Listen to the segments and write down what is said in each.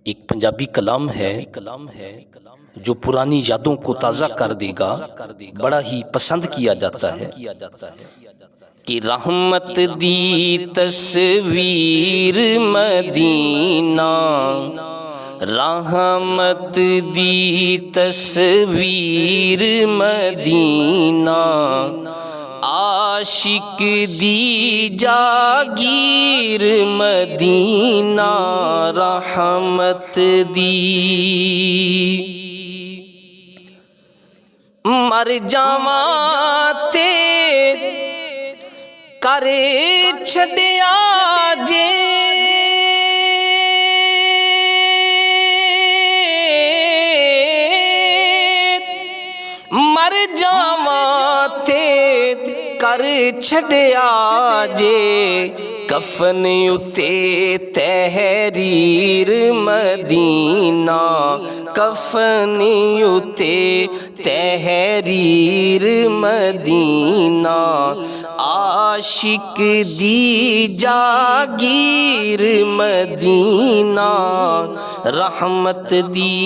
ایک پنجابی کلام ہے جو پرانی یادوں کو تازہ کر دے گا، بڑا ہی پسند کیا جاتا ہے کہ رحمت دی تصویر مدینہ، رحمت دی تصویر مدینہ، عاشق دی جاگیر مدینہ، رحمت دی مر جاواں تے کر چھڈیا جے، مر جاواں تے کر چھڈیا جے، کفن اتے تحریر مدینہ، کفن اتے تحریر مدینہ، عاشق دی جاگیر مدینہ، رحمت دی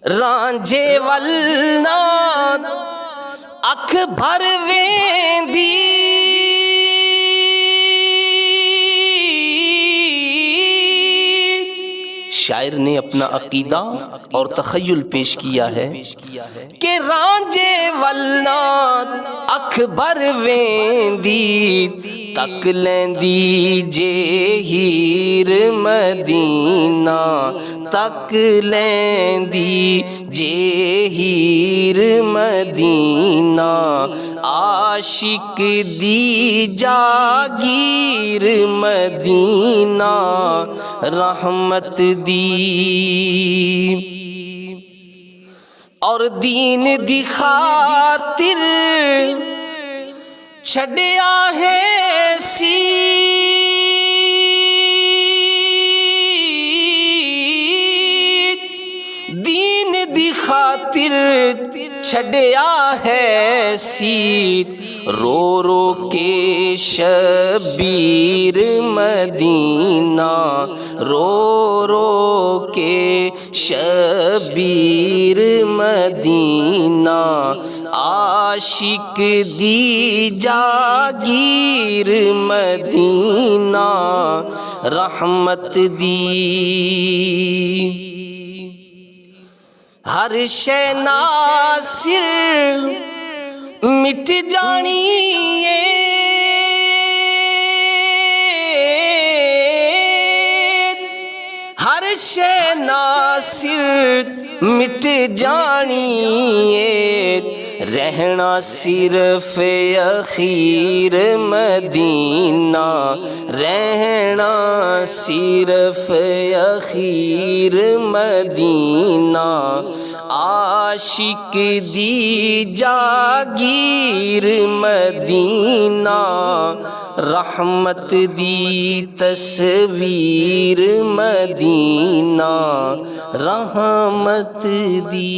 رانجھے ولنا اکھ بھر ویندی، شاعر نے اپنا عقیدہ اور تخیل پیش کیا ہے کہ رانجھے ولنا اکھ بھر ویندی، تک لیندی جے ہیر مدینہ، تک لیندی جے ہیر مدینہ، عاشق دی جاگیر مدینہ، رحمت دی اور دین دی خاطر چھڈیا ہے سی، دین دی خاطر چھڈیا ہے سی، رو رو کے شبیر مدینہ، رو رو کے شبیر مدینہ، عاشق دی جاگیر مدینہ، رحمت دی ہر شے ناصر مٹ جانی ہے، ہر شے ناصر مٹ جانی ہے، رہنا صرف اخیر مدینہ، رہنا صرف اخیر مدینہ، عاشق دی جاگیر مدینہ، رحمت دی تصویر مدینہ، رحمت دی